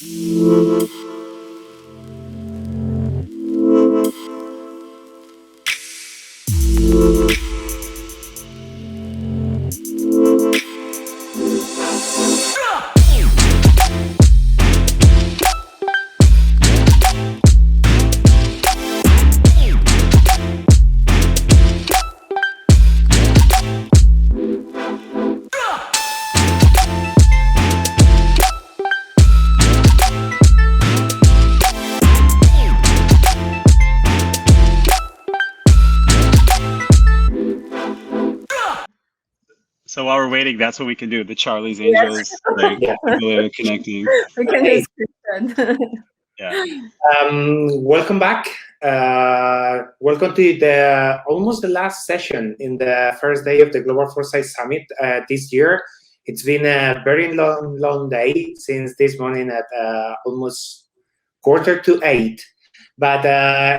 So while we're waiting, that's what we can do. The Charlie's Angels, like, connecting. We can do that. Yeah. Welcome back. Welcome to the almost the last session in the first day of the Global Foresight Summit this year. It's been a very long day since this morning at almost 7:45. But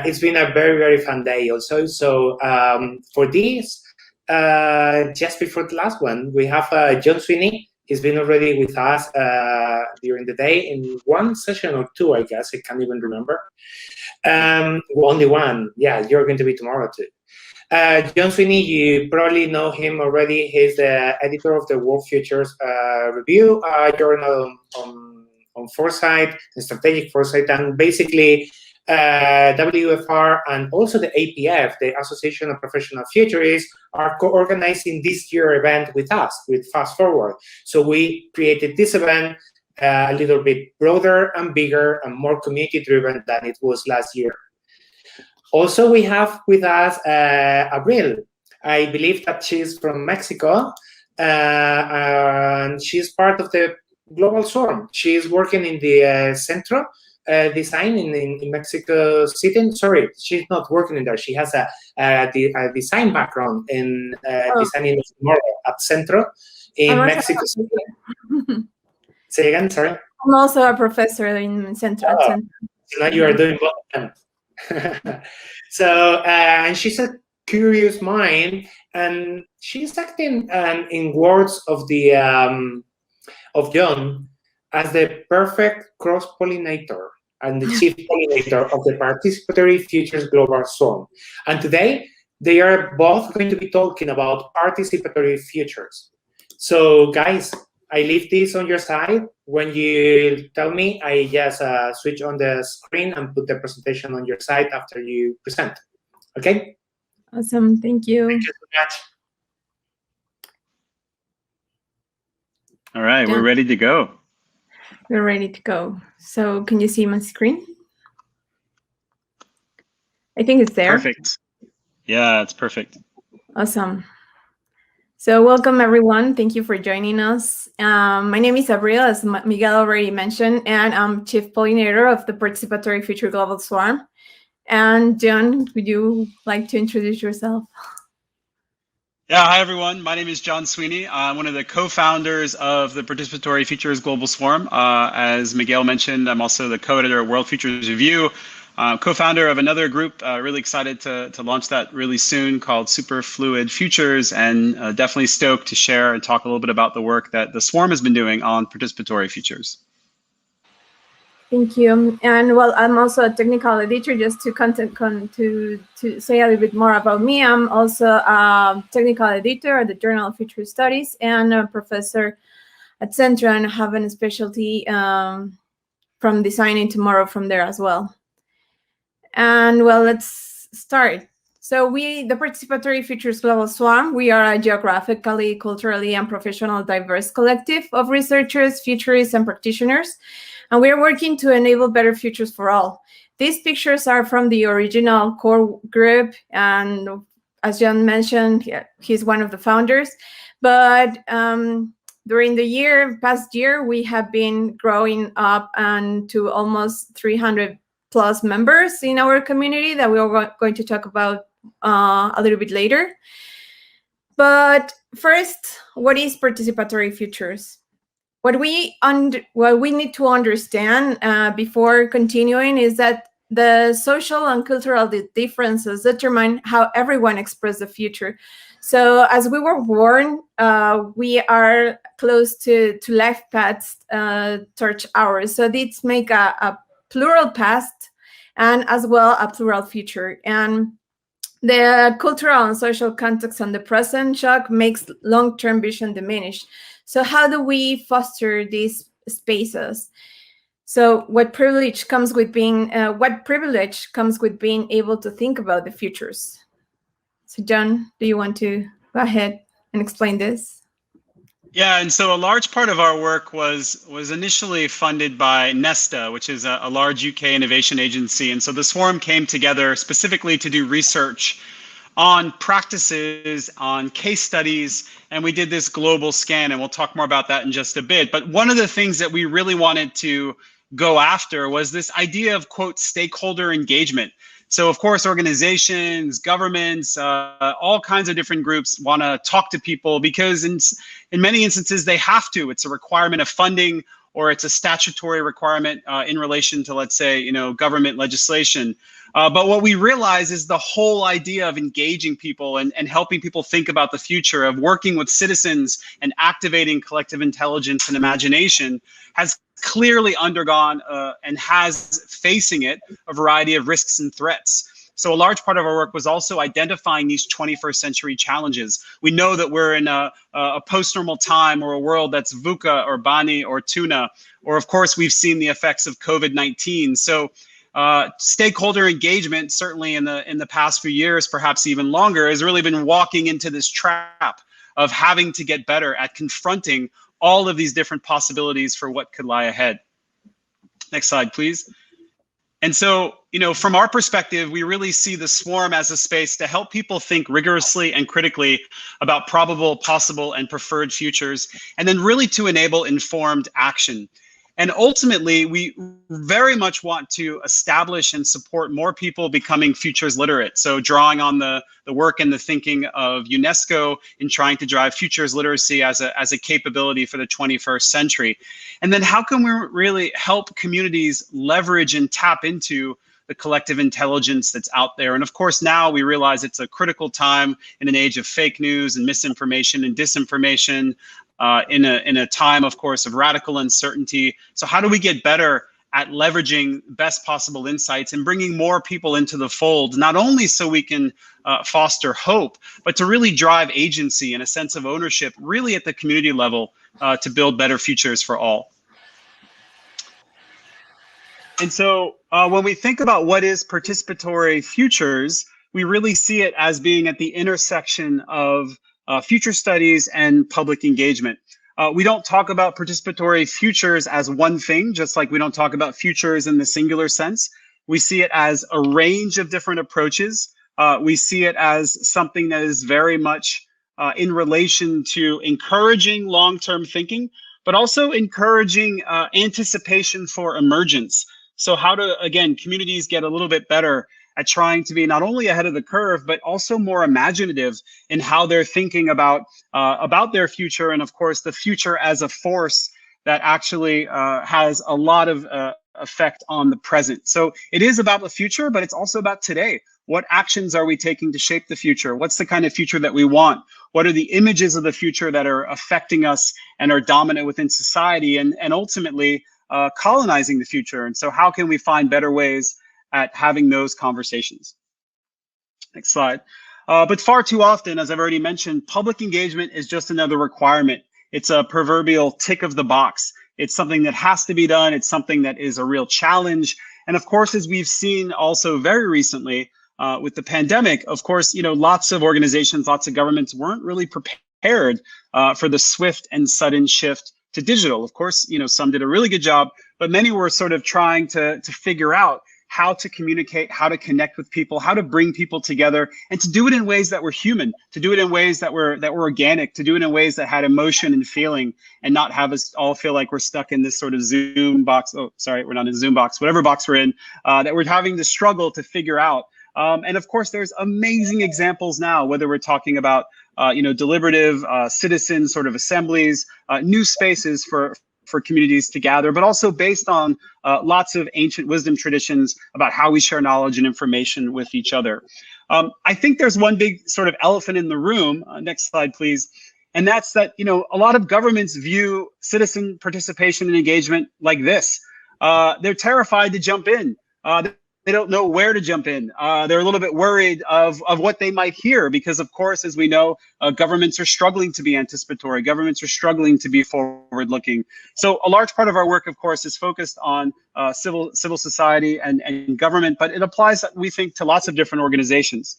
it's been a very fun day also. So for this, just before the last one, we have John Sweeney. He's been already with us during the day in one session or two, I guess. I can't even remember. Only one. Yeah, you're going to be tomorrow too. John Sweeney, you probably know him already. He's the editor of the World Futures Review journal on foresight and strategic foresight, and basically WFR and also the APF, the Association of Professional Futurists, are co-organizing this year event with us, with Fast Forward. So we created this event a little bit broader and bigger and more community-driven than it was last year. Also, we have with us Abril. I believe that she's from Mexico, and she's part of the Global Swarm. She's working in the Centro design in Mexico City. Sorry, she's not working in there. She has a design background in designing tomorrow at Centro in Mexico City. Say again, sorry? I'm also a professor in Centro. Oh, so now you are doing both of them. So, and she's a curious mind, and she's acting in words of the of John as the perfect cross-pollinator and the chief pollinator of the Participatory Futures Global Swarm. And today, they are both going to be talking about participatory futures. So, guys, I leave this on your side. When you tell me, I just switch on the screen and put the presentation on your side after you present. Okay? Awesome. Thank you. Thank you so much. All right, we're ready to go. We're ready to go. So can you see my screen? I think it's there. Perfect. Yeah, it's perfect. Awesome. So welcome, everyone. Thank you for joining us. My name is Abril, as Miguel already mentioned, and I'm Chief Pollinator of the Participatory Future Global Swarm. And John, would you like to introduce yourself? Yeah, hi, everyone. My name is John Sweeney. I'm one of the co-founders of the Participatory Futures Global Swarm. As Miguel mentioned, I'm also the co-editor of World Futures Review, co-founder of another group, really excited to launch that really soon, called Super Fluid Futures, and definitely stoked to share and talk a little bit about the work that the Swarm has been doing on participatory futures. Thank you. And well, I'm also a technical editor. Just to say a little bit more about me, I'm also a technical editor at the Journal of Future Studies and a professor at Centro, and have a specialty from designing tomorrow from there as well. And well, let's start. So the Participatory Futures Global Swarm, we are a geographically, culturally, and professional diverse collective of researchers, futurists, and practitioners. And we are working to enable better futures for all. These pictures are from the original core group, and as John mentioned, he's one of the founders. But during the past year, we have been growing up and to almost 300 plus members in our community that we are going to talk about a little bit later. But first, what is participatory futures? What we need to understand before continuing is that the social and cultural differences determine how everyone expresses the future. So as we were born, we are close to life paths towards ours. So this make a plural past and as well a plural future. And the cultural and social context on the present shock makes long-term vision diminish. So how do we foster these spaces? So what privilege comes with being able to think about the futures? So John, do you want to go ahead and explain this? Yeah, and so a large part of our work was initially funded by Nesta, which is a large UK innovation agency. And so the Swarm came together specifically to do research on practices, on case studies, and we did this global scan, and we'll talk more about that in just a bit. But one of the things that we really wanted to go after was this idea of, quote, stakeholder engagement. So of course, organizations, governments, all kinds of different groups want to talk to people because in many instances they have to. It's a requirement of funding, or it's a statutory requirement in relation to, let's say, government legislation. But what we realize is the whole idea of engaging people and helping people think about the future, of working with citizens and activating collective intelligence and imagination has clearly undergone and has facing it a variety of risks and threats. So a large part of our work was also identifying these 21st century challenges. We know that we're in a post-normal time, or a world that's VUCA or Bani or tuna, or of course we've seen the effects of COVID-19. So stakeholder engagement, certainly in the past few years, perhaps even longer, has really been walking into this trap of having to get better at confronting all of these different possibilities for what could lie ahead. Next slide, please. And so, from our perspective, we really see the Swarm as a space to help people think rigorously and critically about probable, possible, and preferred futures, and then really to enable informed action. And ultimately, we very much want to establish and support more people becoming futures literate. So drawing on the work and the thinking of UNESCO in trying to drive futures literacy as a capability for the 21st century. And then how can we really help communities leverage and tap into the collective intelligence that's out there? And of course, now we realize it's a critical time in an age of fake news and misinformation and disinformation, in a time, of course, of radical uncertainty. So how do we get better at leveraging best possible insights and bringing more people into the fold, not only so we can foster hope, but to really drive agency and a sense of ownership really at the community level to build better futures for all? And so when we think about what is participatory futures, we really see it as being at the intersection of future studies and public engagement. We don't talk about participatory futures as one thing, just like we don't talk about futures in the singular sense. We see it as a range of different approaches. We see it as something that is very much in relation to encouraging long-term thinking, but also encouraging anticipation for emergence. So how do, again, communities get a little bit better at trying to be not only ahead of the curve, but also more imaginative in how they're thinking about their future, and of course, the future as a force that actually has a lot of effect on the present. So it is about the future, but it's also about today. What actions are we taking to shape the future? What's the kind of future that we want? What are the images of the future that are affecting us and are dominant within society, and ultimately colonizing the future? And so how can we find better ways at having those conversations? Next slide. But far too often, as I've already mentioned, public engagement is just another requirement. It's a proverbial tick of the box. It's something that has to be done. It's something that is a real challenge. And of course, as we've seen also very recently with the pandemic, of course, lots of organizations, lots of governments weren't really prepared for the swift and sudden shift to digital. Of course, some did a really good job, but many were sort of trying to figure out how to communicate, how to connect with people, how to bring people together, and to do it in ways that were human, to do it in ways that were organic, to do it in ways that had emotion and feeling, and not have us all feel like we're stuck in this sort of Zoom box. Oh, sorry, we're not in a Zoom box, whatever box we're in, that we're having to struggle to figure out. And of course, there's amazing examples now, whether we're talking about deliberative citizen sort of assemblies, new spaces for communities to gather, but also based on lots of ancient wisdom traditions about how we share knowledge and information with each other. I think there's one big sort of elephant in the room. Next slide, please. And that's that, a lot of governments view citizen participation and engagement like this. They're terrified to jump in. They don't know where to jump in. They're a little bit worried of what they might hear because, of course, as we know, governments are struggling to be anticipatory. Governments are struggling to be forward-looking. So a large part of our work, of course, is focused on civil society and government, but it applies, we think, to lots of different organizations.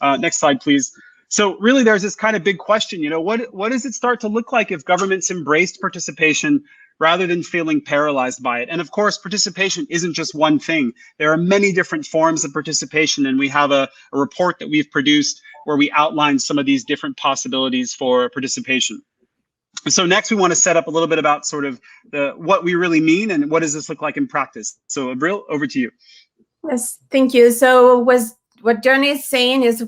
Next slide, please. So really, there's this kind of big question, what does it start to look like if governments embraced participation rather than feeling paralyzed by it? And of course, participation isn't just one thing. There are many different forms of participation, and we have a report that we've produced where we outline some of these different possibilities for participation. And so next, we want to set up a little bit about sort of what we really mean and what does this look like in practice. So Abril, over to you. Yes, thank you. So what John is saying is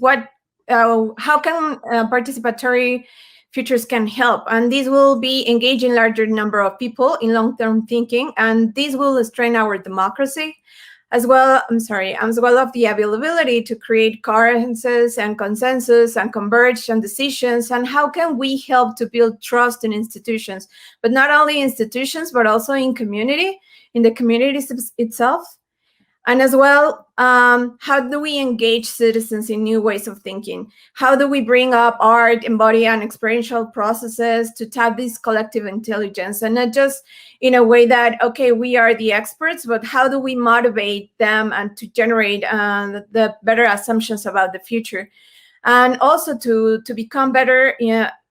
how can participatory futures can help, and this will be engaging larger number of people in long-term thinking, and this will strengthen our democracy as well. As well of the availability to create coherences and consensus and converge on decisions. And how can we help to build trust in institutions, but not only institutions, but also in the communities itself. And as well, how do we engage citizens in new ways of thinking? How do we bring up art, embody, and experiential processes to tap this collective intelligence? And not just in a way that, okay, we are the experts, but how do we motivate them and to generate the better assumptions about the future? And also to become better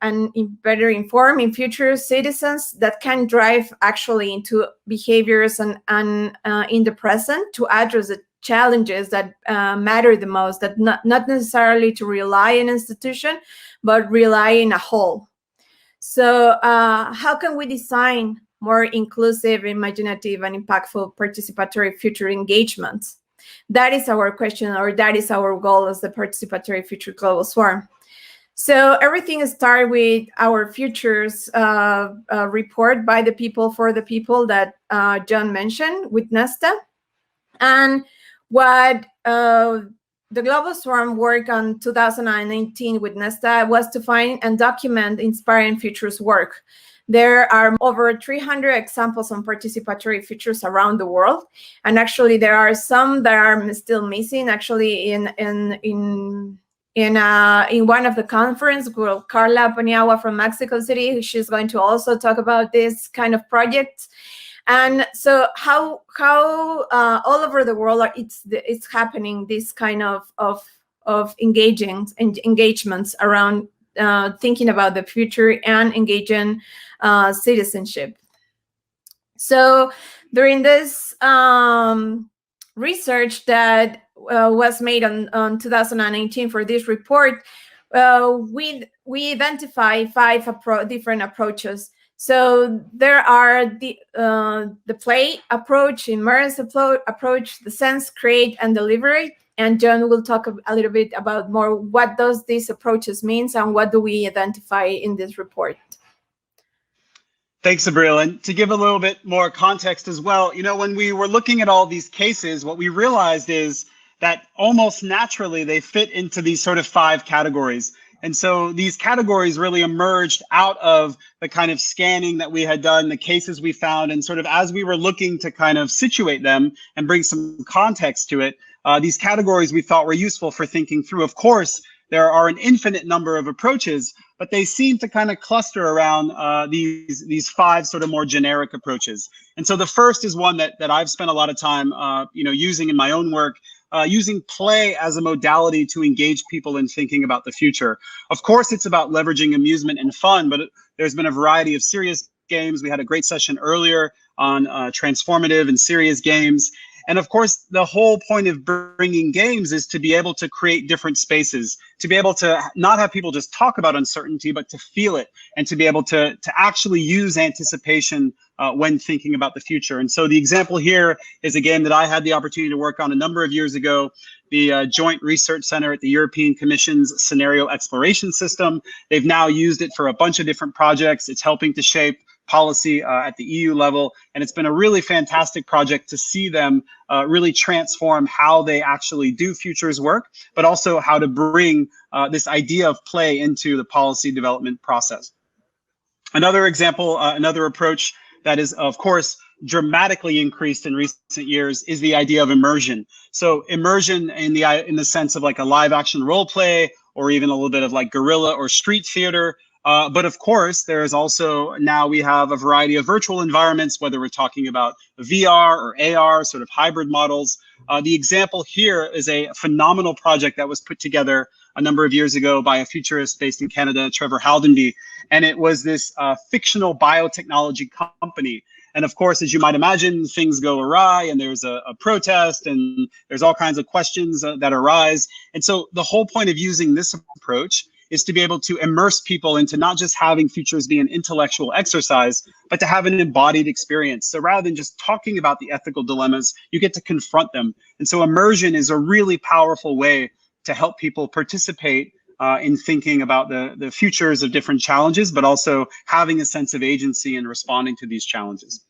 and better informed in future citizens that can drive actually into behaviors and in the present to address the challenges that matter the most, that not necessarily to rely on an institution, but rely in a whole. So how can we design more inclusive, imaginative, and impactful participatory future engagements? That is our question, or that is our goal as the Participatory Futures Global Swarm. So everything starts with our futures report by the people for the people that John mentioned with Nesta. And what the Global Swarm worked on 2019 with Nesta was to find and document inspiring futures work. There are over 300 examples on participatory futures around the world, and actually there are some that are still missing. Actually, in one of the conference, Carla Paniagua from Mexico City, she's going to also talk about this kind of projects. And so how all over the world it's happening, this kind of engagements around thinking about the future and engaging citizenship. So during this research that was made on 2019 for this report, we identified 5 different approaches. So there are the play approach, immerse approach, the sense, create, and deliberate. And John will talk a little bit about more what does these approaches mean and what do we identify in this report. Thanks, Abril. And to give a little bit more context as well, when we were looking at all these cases, what we realized is that almost naturally they fit into these sort of 5 categories. And so these categories really emerged out of the kind of scanning that we had done, the cases we found, and sort of as we were looking to kind of situate them and bring some context to it, these categories we thought were useful for thinking through. Of course, there are an infinite number of approaches, but they seem to kind of cluster around these 5 sort of more generic approaches. And so the first is one that I've spent a lot of time using in my own work, using play as a modality to engage people in thinking about the future. Of course, it's about leveraging amusement and fun, but there's been a variety of serious games. We had a great session earlier on transformative and serious games. And of course, the whole point of bringing games is to be able to create different spaces, to be able to not have people just talk about uncertainty, but to feel it and to be able to actually use anticipation when thinking about the future. And so the example here is a game that I had the opportunity to work on a number of years ago, the Joint Research Center at the European Commission's Scenario Exploration System. They've now used it for a bunch of different projects. It's helping to shape policy at the EU level. And it's been a really fantastic project to see them really transform how they actually do futures work, but also how to bring this idea of play into the policy development process. Another example, another approach that is, of course, dramatically increased in recent years is the idea of immersion. So immersion in the sense of like a live action role play, or even a little bit of like guerrilla or street theater. But of course, there is also, now we have a variety of virtual environments, whether we're talking about VR or AR, sort of hybrid models. The example here is a phenomenal project that was put together a number of years ago by a futurist based in Canada, Trevor Haldenby. And it was this fictional biotechnology company. And of course, as you might imagine, things go awry and there's a protest and there's all kinds of questions that arise. And so the whole point of using this approach is to be able to immerse people into not just having futures be an intellectual exercise, but to have an embodied experience. So rather than just talking about the ethical dilemmas, you get to confront them. And so immersion is a really powerful way to help people participate in thinking about the futures of different challenges, but also having a sense of agency in responding to these challenges.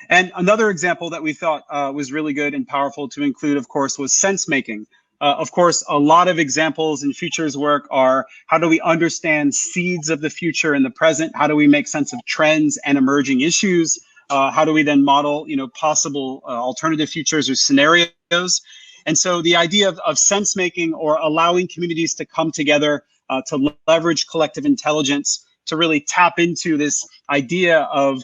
And another example that we thought was really good and powerful to include, of course, was sense making. Of course, a lot of examples in futures work are how do we understand seeds of the future in the present? How do we make sense of trends and emerging issues? How do we then model, possible alternative futures or scenarios? And so the idea of sense making, or allowing communities to come together to leverage collective intelligence to really tap into this idea of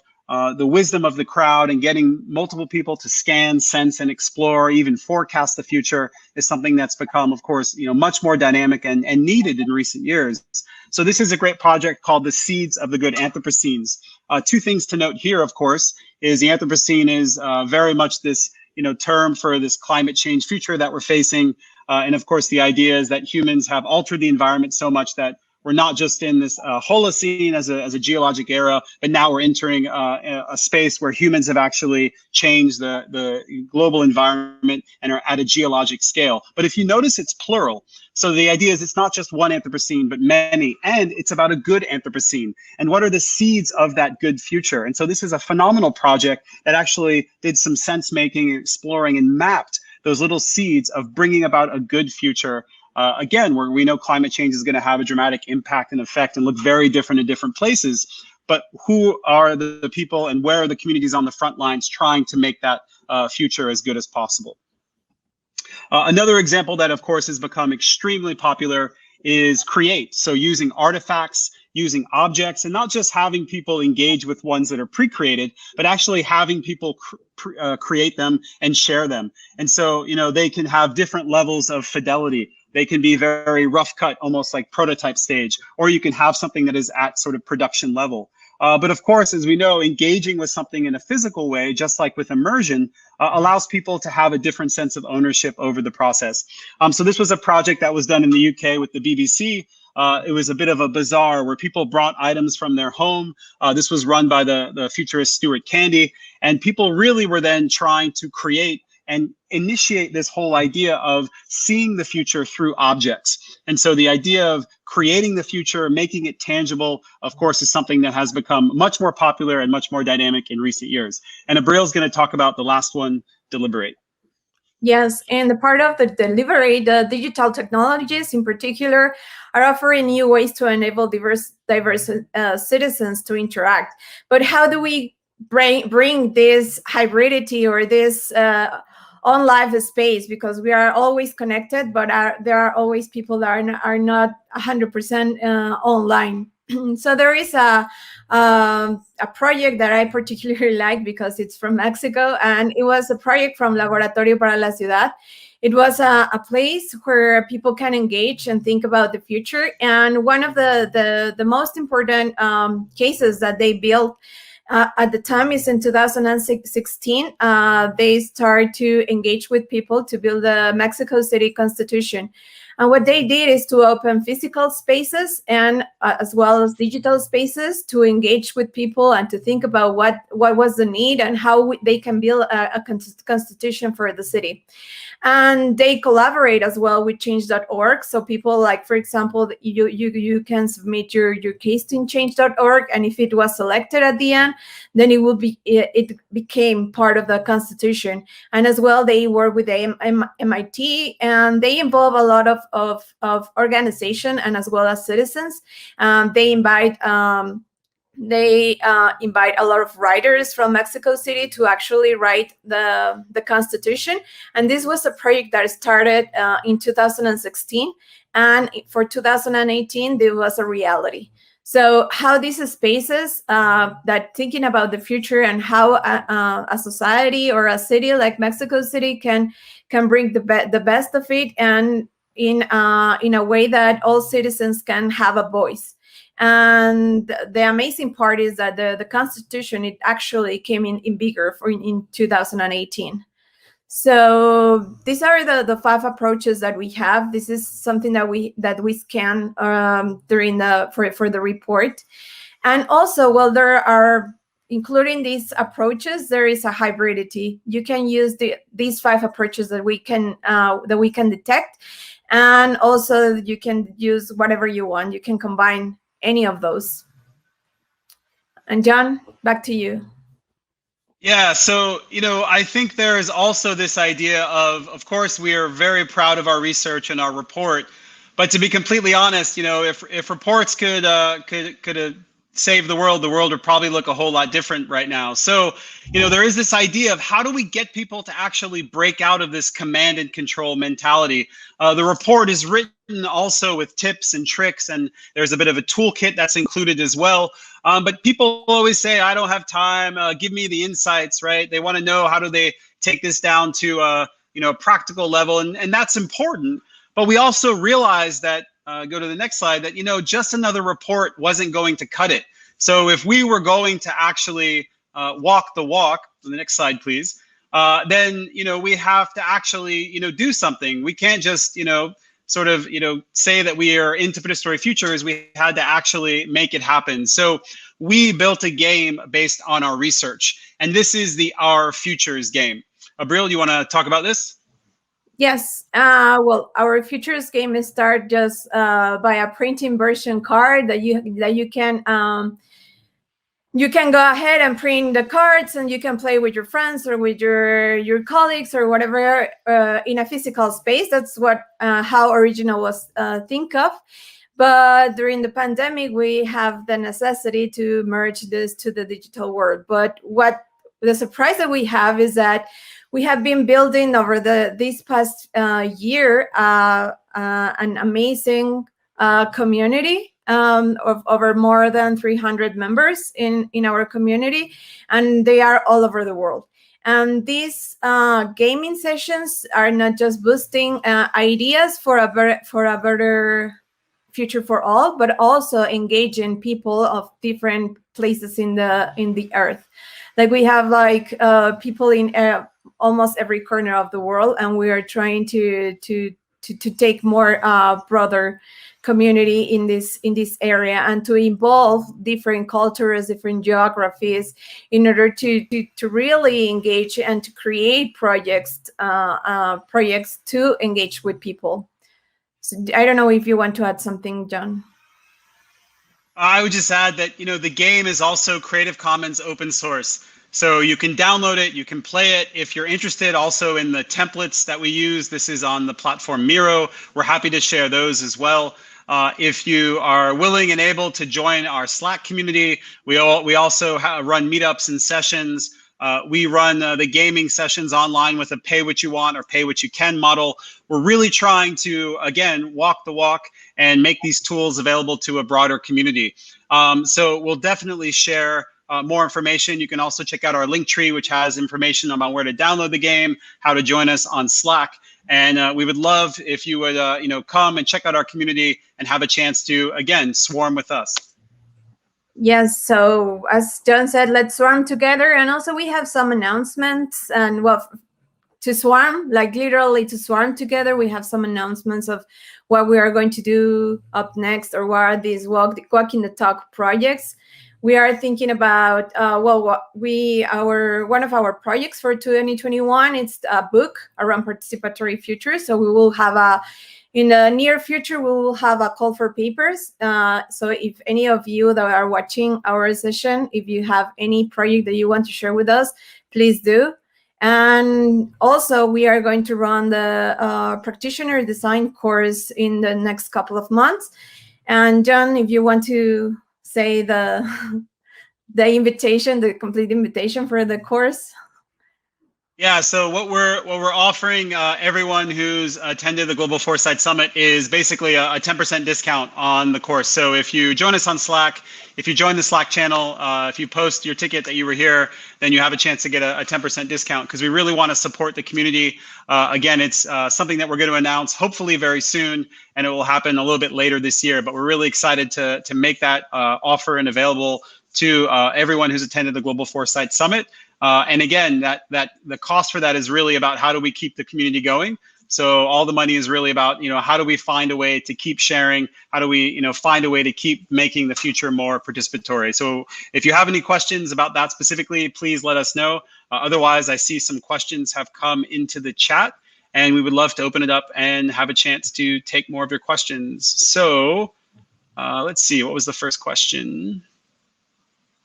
the wisdom of the crowd and getting multiple people to scan, sense, and explore, even forecast the future, is something that's become, of course, much more dynamic and needed in recent years. So this is a great project called the Seeds of the Good Anthropocenes. Two things to note here, of course, is the Anthropocene is very much this term for this climate change future that we're facing. And of course, the idea is that humans have altered the environment so much that we're not just in this Holocene as a geologic era, but now we're entering a space where humans have actually changed the global environment and are at a geologic scale. But if you notice, it's plural. So the idea is it's not just one Anthropocene, but many, and it's about a good Anthropocene. And what are the seeds of that good future? And so this is a phenomenal project that actually did some sense making, exploring, and mapped those little seeds of bringing about a good future. Again, where we know climate change is going to have a dramatic impact and effect and look very different in different places. But who are the people and where are the communities on the front lines trying to make that future as good as possible? Another example that, of course, has become extremely popular is create. So using artifacts, using objects, and not just having people engage with ones that are pre-created, but actually having people create them and share them. And so, they can have different levels of fidelity. They can be very rough cut, almost like prototype stage, or you can have something that is at sort of production level. But of course, as we know, engaging with something in a physical way, just like with immersion, allows people to have a different sense of ownership over the process. So this was a project that was done in the UK with the BBC. It was a bit of a bazaar where people brought items from their home. This was run by the futurist Stuart Candy, and people really were then trying to create and initiate this whole idea of seeing the future through objects. And so the idea of creating the future, making it tangible, of course, is something that has become much more popular and much more dynamic in recent years. And Abril's going to talk about the last one, deliberate. Yes, and the part of the delivery, the digital technologies in particular are offering new ways to enable diverse citizens to interact. But how do we bring this hybridity or this on live space, because we are always connected, but there are always people that are not 100% online. So there is a project that I particularly like because it's from Mexico, and it was a project from Laboratorio para la Ciudad. It was a place where people can engage and think about the future. And one of the most important cases that they built at the time is in 2016. They start to engage with people to build the Mexico City Constitution. And what they did is to open physical spaces and as well as digital spaces to engage with people and to think about what was the need and how they can build a constitution for the city. And they collaborate as well with change.org. So people, like, for example, you can submit your case to change.org, and if it was selected at the end, then it became part of the constitution. And as well, they work with the MIT, and they involve a lot of organization and as well as citizens. They invite a lot of writers from Mexico City to actually write the Constitution. And this was a project that started in 2016. And for 2018, there was a reality. So how these spaces that thinking about the future and how a society or a city like Mexico City can bring the best of it, and in a way that all citizens can have a voice. And the amazing part is that the Constitution, it actually came in bigger in 2018. So these are the 5 approaches that we have. This is something that we scan during for the report. And also, well, there are, including these approaches, there is a hybridity. You can use these 5 approaches that we can detect, and also you can use whatever you want. You can combine any of those. And John, back to you. Yeah, so, I think there is also this idea of course, we are very proud of our research and our report, but to be completely honest, if reports could save the world would probably look a whole lot different right now. So, there is this idea of how do we get people to actually break out of this command and control mentality. The report is written also with tips and tricks, and there's a bit of a toolkit that's included as well. But people always say, I don't have time, give me the insights, right? They want to know, how do they take this down to a practical level, and that's important. But we also realize that, go to the next slide, that just another report wasn't going to cut it. So if we were going to actually walk the walk, the next slide please, then we have to actually do something. We can't just sort of say that we are into participatory futures. We had to actually make it happen. So we built a game based on our research, and this is the Our Futures game. Abril, you want to talk about this? Yes. Well, our futures game is start just by a printing version card that you can go ahead and print the cards, and you can play with your friends or with your colleagues or whatever in a physical space. That's what how original was think of. But during the pandemic, we have the necessity to merge this to the digital world. But what the surprise that we have is that we have been building over this past year an amazing community of over more than 300 members in our community, and they are all over the world. And these gaming sessions are not just boosting ideas for a better future for all, but also engaging people of different places in the earth. Like we have people in almost every corner of the world, and we are trying to take more broader community in this area, and to involve different cultures, different geographies, in order to really engage and to create projects to engage with people. So I don't know if you want to add something, John. I would just add that the game is also Creative Commons open source. So you can download it, you can play it. If you're interested also in the templates that we use, this is on the platform Miro. We're happy to share those as well. If you are willing and able to join our Slack community, we also run meetups and sessions. We run the gaming sessions online with a pay what you want or pay what you can model. We're really trying to, again, walk the walk and make these tools available to a broader community. So we'll definitely share more information. You can also check out our link tree, which has information about where to download the game, how to join us on Slack. And we would love if you would come and check out our community and have a chance to, again, swarm with us. Yes, so as John said, let's swarm together. And also we have some announcements. And well, swarm, like literally to swarm together. We have some announcements of what we are going to do up next, or what are these walking the talk projects. We are thinking about one of our projects for 2021. It's a book around participatory futures. So we will have in the near future, we will have a call for papers. So if any of you that are watching our session, if you have any project that you want to share with us, please do. And also, we are going to run the practitioner design course in the next couple of months. And John, if you want to say the invitation, the complete invitation for the course. Yeah, so what we're offering everyone who's attended the Global Foresight Summit is basically a 10% discount on the course. So if you join us on Slack, if you join the Slack channel, if you post your ticket that you were here, then you have a chance to get a 10% discount, because we really want to support the community. Again, it's something that we're going to announce hopefully very soon, and it will happen a little bit later this year. But we're really excited to make that offer and available to everyone who's attended the Global Foresight Summit. And again, that the cost for that is really about how do we keep the community going. So all the money is really about, how do we find a way to keep sharing? How do we, find a way to keep making the future more participatory? So if you have any questions about that specifically, please let us know. Otherwise, I see some questions have come into the chat, and we would love to open it up and have a chance to take more of your questions. So let's see, what was the first question?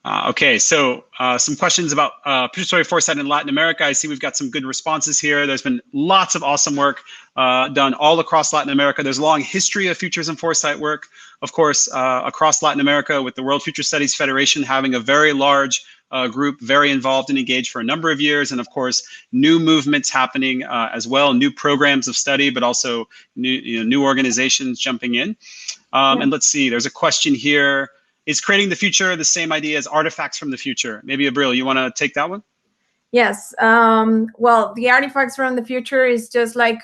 Okay, so some questions about participatory foresight in Latin America. I see we've got some good responses here. There's been lots of awesome work done all across Latin America. There's a long history of futures and foresight work, of course, across Latin America, with the World Future Studies Federation having a very large group, very involved and engaged for a number of years. And of course, new movements happening as well, new programs of study, but also new organizations jumping in. And let's see, there's a question here. Is creating the future the same idea as artifacts from the future? Maybe Abril, you want to take that one? Yes. Well, the artifacts from the future is just like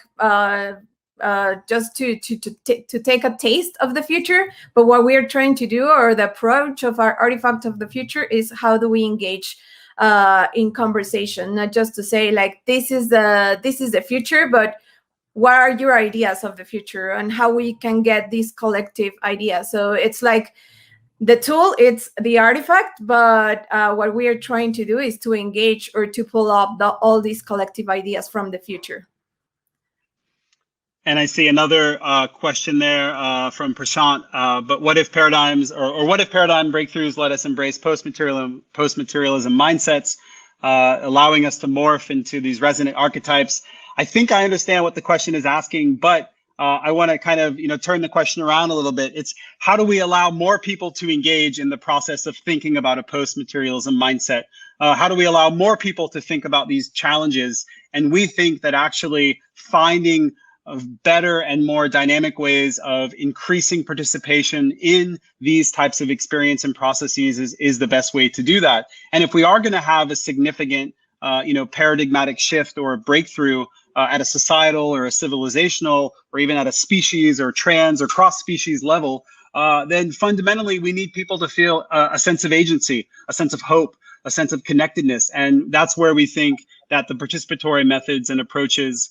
just to take a taste of the future. But what we are trying to do, or the approach of our artifact of the future, is how do we engage in conversation, not just to say like this is the future, but what are your ideas of the future and how we can get these collective ideas. So it's like, the tool, it's the artifact, but what we are trying to do is to engage or to pull up all these collective ideas from the future. And I see another question there from Prashant. But what if paradigms, or what if paradigm breakthroughs let us embrace post-materialism mindsets, allowing us to morph into these resonant archetypes? I think I understand what the question is asking, but I want to kind of, turn the question around a little bit. It's how do we allow more people to engage in the process of thinking about a post-materialism mindset? How do we allow more people to think about these challenges? And we think that actually finding better and more dynamic ways of increasing participation in these types of experience and processes is the best way to do that. And if we are going to have a significant, paradigmatic shift or a breakthrough at a societal or a civilizational, or even at a species or trans or cross-species level, then fundamentally we need people to feel a sense of agency, a sense of hope, a sense of connectedness. And that's where we think that the participatory methods and approaches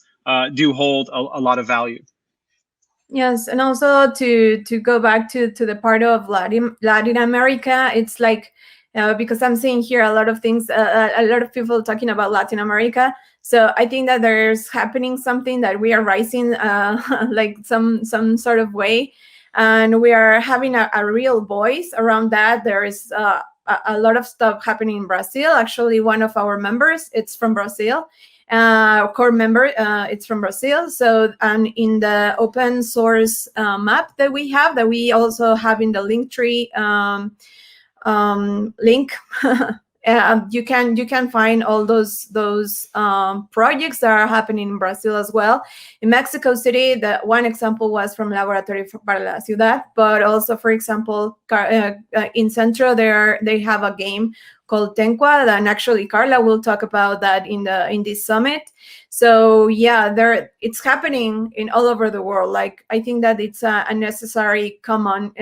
do hold a lot of value. Yes, and also to go back to the part of Latin America, it's like, because I'm seeing here a lot of things, a lot of people talking about Latin America. So I think that there's happening something that we are rising like some sort of way, and we are having a real voice around that. There is a lot of stuff happening in Brazil. Actually, one of our members, it's from Brazil. Core member, it's from Brazil. So, and in the open source map that we also have in the Linktree link, you can find all those projects that are happening in Brazil as well. In Mexico City, the one example was from Laboratorio para la Ciudad, but also, for example, in Centro, they have a game called Tenqua, and actually Carla will talk about that in this summit. So yeah, it's happening in all over the world. Like, I think that it's a necessary common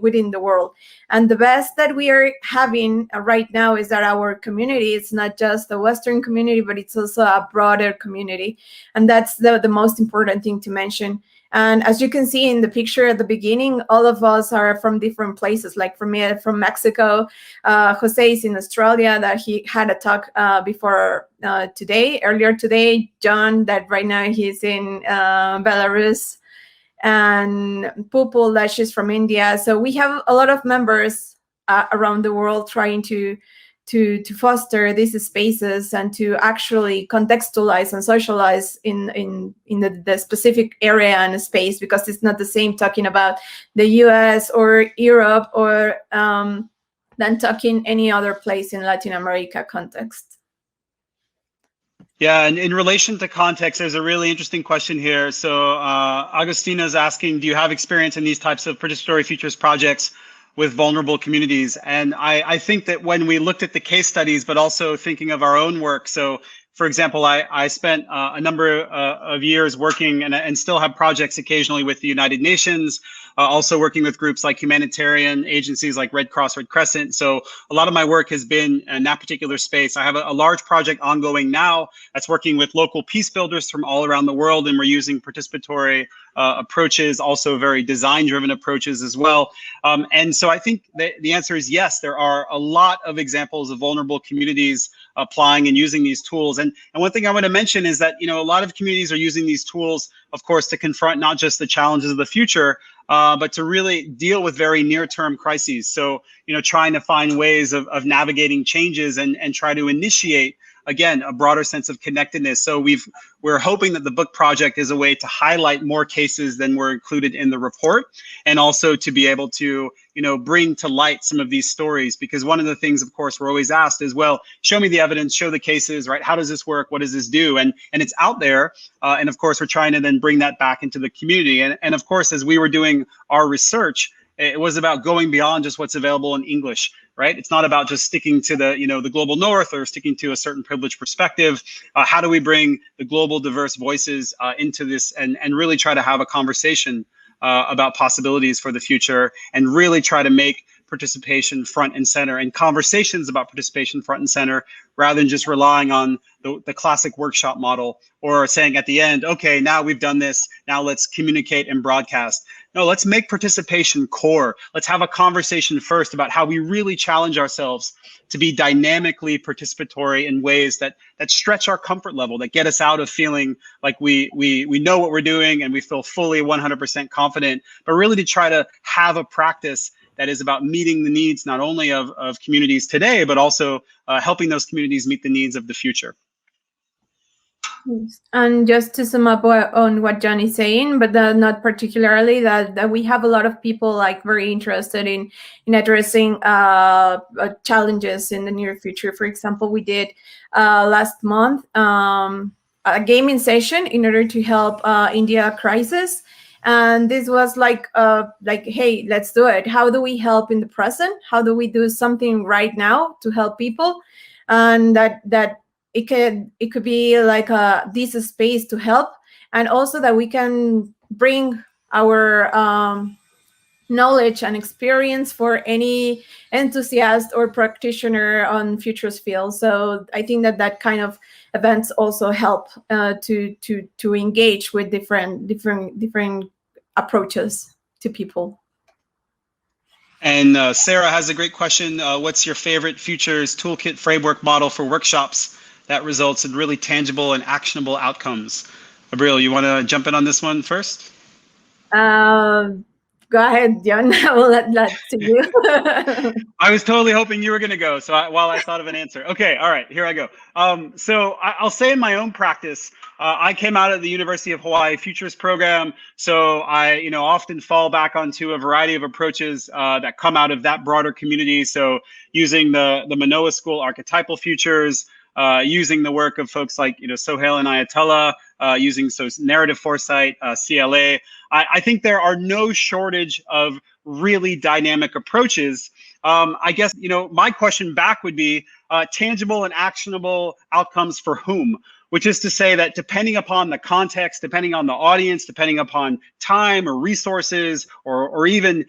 within the world. And the best that we are having right now is that our community is not just the Western community, but it's also a broader community. And that's the most important thing to mention. And as you can see in the picture at the beginning, all of us are from different places. Like from Mexico, Jose is in Australia, that he had a talk earlier today. John, that right now he's in Belarus, and Pupul, that she's from India. So we have a lot of members around the world trying to foster these spaces and to actually contextualize and socialize in the specific area and space, because it's not the same talking about the US or Europe or than talking any other place in Latin America context. Yeah, and in relation to context, there's a really interesting question here. So Agustina is asking, do you have experience in these types of participatory futures projects with vulnerable communities? And I think that when we looked at the case studies, but also thinking of our own work, so for example, I spent a number of years working and still have projects occasionally with the United Nations, also working with groups like humanitarian agencies like Red Cross, Red Crescent. So a lot of my work has been in that particular space. I have a large project ongoing now that's working with local peace builders from all around the world, and we're using participatory approaches, also very design-driven approaches as well. And so I think the answer is yes, there are a lot of examples of vulnerable communities applying and using these tools. And one thing I want to mention is that, a lot of communities are using these tools, of course, to confront not just the challenges of the future, but to really deal with very near-term crises. So, trying to find ways of navigating changes and try to initiate, again, a broader sense of connectedness. So we're hoping that the book project is a way to highlight more cases than were included in the report, and also to be able to, bring to light some of these stories. Because one of the things, of course, we're always asked is, well, show me the evidence, show the cases, right? How does this work? What does this do? And it's out there. And of course, we're trying to then bring that back into the community. And of course, as we were doing our research, it was about going beyond just what's available in English, right? It's not about just sticking to the, the global north or sticking to a certain privileged perspective. How do we bring the global diverse voices into this and really try to have a conversation about possibilities for the future, and really try to make participation front and center, and conversations about participation front and center, rather than just relying on the classic workshop model, or saying at the end, okay, now we've done this, now let's communicate and broadcast. No, let's make participation core. Let's have a conversation first about how we really challenge ourselves to be dynamically participatory in ways that stretch our comfort level, that get us out of feeling like we know what we're doing and we feel fully 100% confident, but really to try to have a practice that is about meeting the needs not only of communities today, but also helping those communities meet the needs of the future. And just to sum up on what John is saying, but not particularly, that we have a lot of people like very interested in addressing challenges in the near future. For example, we did last month a gaming session in order to help India crisis. And this was like, hey, let's do it. How do we help in the present? How do we do something right now to help people? And that it could be like this space to help, and also that we can bring our knowledge and experience for any enthusiast or practitioner on futures field. So I think that kind of events also help to engage with different approaches to people. And Sarah has a great question. What's your favorite futures toolkit framework model for workshops that results in really tangible and actionable outcomes? Abril, you want to jump in on this one first? Go ahead, John. I will let that to you. I was totally hoping you were going to go. So while I thought of an answer. Okay. All right. Here I go. So I'll say in my own practice, I came out of the University of Hawaii Futures program. So I, often fall back onto a variety of approaches that come out of that broader community. So using the Manoa School archetypal futures, using the work of folks like, Sohail and Ayatollah, using narrative foresight, CLA. I think there are no shortage of really dynamic approaches. I guess, my question back would be tangible and actionable outcomes for whom? which is to say that depending upon the context, depending on the audience, depending upon time or resources or even,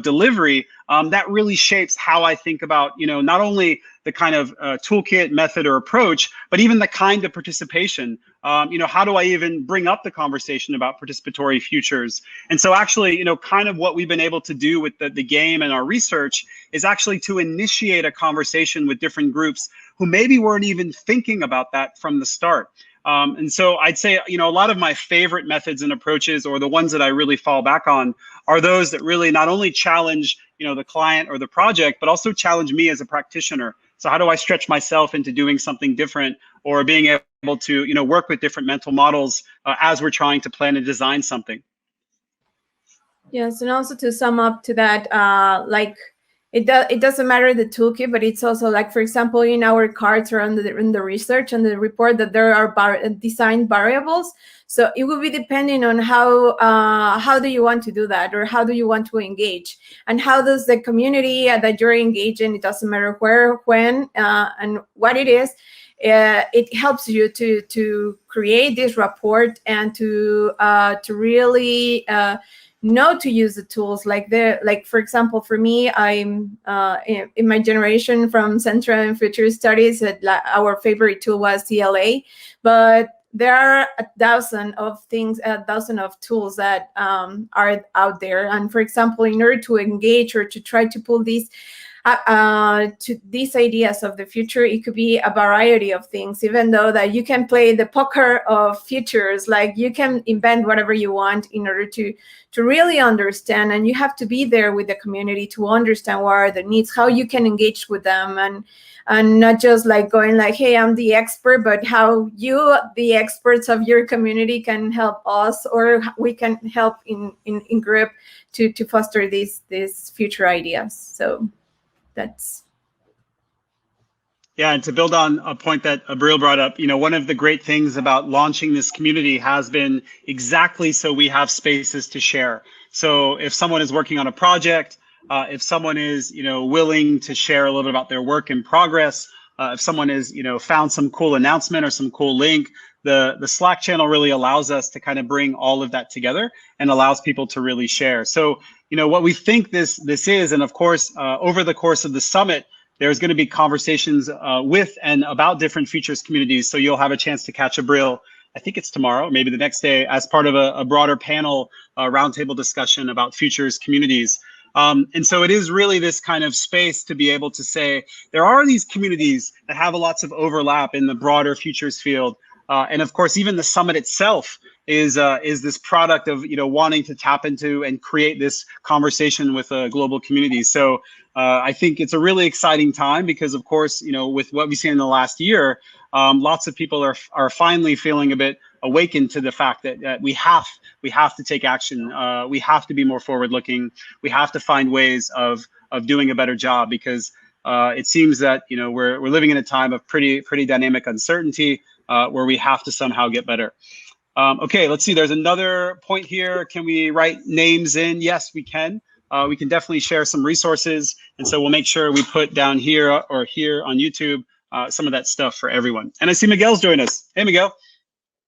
delivery, that really shapes how I think about, not only the kind of toolkit, method, or approach, but even the kind of participation. How do I even bring up the conversation about participatory futures? And so actually, kind of what we've been able to do with the game and our research is actually to initiate a conversation with different groups who maybe weren't even thinking about that from the start. And so I'd say, a lot of my favorite methods and approaches, or the ones that I really fall back on, are those that really not only challenge, the client or the project, but also challenge me as a practitioner. So how do I stretch myself into doing something different, or being able to, work with different mental models as we're trying to plan and design something? Yes, and also to sum up to that, it doesn't matter the toolkit, but it's also like, for example, in our cards or in the research and the report, that there are design variables. So it will be depending on how do you want to do that, or how do you want to engage, and how does the community that you're engaging, it doesn't matter where, when, and what it is, it helps you to create this report and to really know to use the tools. Like for example, for me, I'm in my generation from Central and Future Studies, our favorite tool was CLA, but there are a dozen of tools that are out there. And for example, in order to engage or to try to pull these to these ideas of the future, it could be a variety of things, even though that you can play the poker of futures, like you can invent whatever you want in order to really understand, and you have to be there with the community to understand what are the needs, how you can engage with them, and not just like going like, hey, I'm the expert, but how you, the experts of your community, can help us, or we can help in group to foster these future ideas. So that's. Yeah, and to build on a point that Abril brought up, one of the great things about launching this community has been exactly so we have spaces to share. So if someone is working on a project, if someone is, willing to share a little bit about their work in progress, if someone is, found some cool announcement or some cool link, the Slack channel really allows us to kind of bring all of that together and allows people to really share. So, what we think this is, and of course, over the course of the summit, there's going to be conversations with and about different futures communities. So you'll have a chance to catch Abril, I think it's tomorrow, maybe the next day, as part of a broader panel roundtable discussion about futures communities. And so it is really this kind of space to be able to say, there are these communities that have lots of overlap in the broader futures field. And of course, even the summit itself is this product of wanting to tap into and create this conversation with a global community. So I think it's a really exciting time because, of course, with what we've seen in the last year, lots of people are finally feeling a bit awakened to the fact that we have to take action. We have to be more forward-looking. We have to find ways of doing a better job, because it seems that we're living in a time of pretty dynamic uncertainty where we have to somehow get better. Okay, let's see. There's another point here. Can we write names in? Yes, we can. We can definitely share some resources, and so we'll make sure we put down here or here on YouTube some of that stuff for everyone. And I see Miguel's joined us. Hey, Miguel.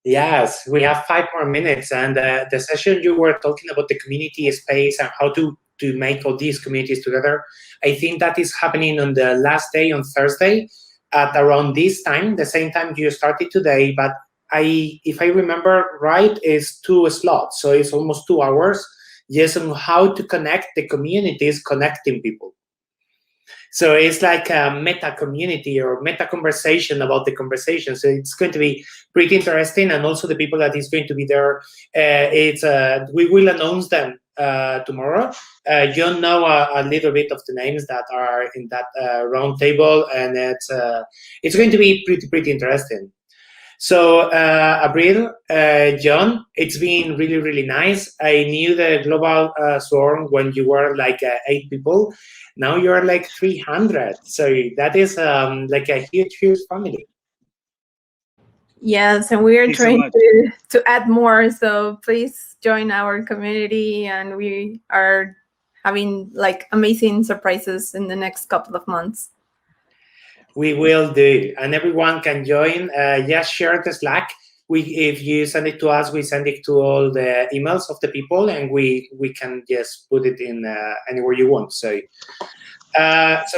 Yes, we have 5 more minutes, and the session you were talking about the community space and how to make all these communities together, I think that is happening on the last day, on Thursday, at around this time, the same time you started today, but if I remember right, it's 2 slots, so it's almost 2 hours, just on how to connect the communities, connecting people. So it's like a meta community or meta conversation about the conversation. So it's going to be pretty interesting, and also the people that is going to be there, we will announce them tomorrow. You'll know a little bit of the names that are in that round table, and it's going to be pretty interesting. So, Abril, John, it's been really nice. I knew the Global Swarm when you were like 8 people. Now you're like 300. So that is like a huge family. Yes, and we are trying to add more. So please join our community, and we are having like amazing surprises in the next couple of months. We will do, and everyone can join. Just share the Slack. If you send it to us, we send it to all the emails of the people, and we can just put it in anywhere you want. So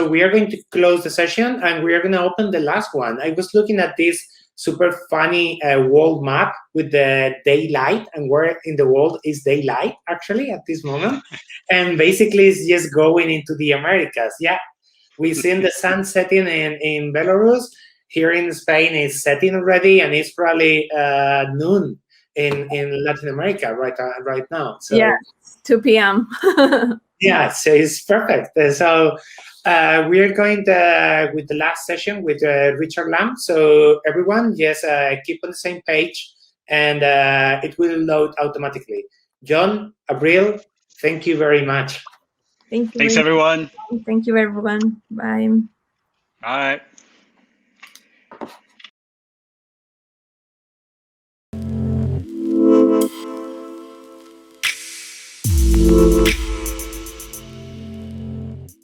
we are going to close the session, and we are going to open the last one. I was looking at this super funny world map with the daylight, and where in the world is daylight actually at this moment, and basically it's just going into the Americas. Yeah. We've seen the sun setting in Belarus. Here in Spain, it's setting already, and it's probably noon in Latin America right now. So yeah, 2 p.m. yeah, so it's perfect. So we're going with the last session with Richard Lamb. So everyone, just keep on the same page, and it will load automatically. John, Abril, thank you very much. Thank you. Thanks, everyone. Thank you, everyone. Bye. Bye.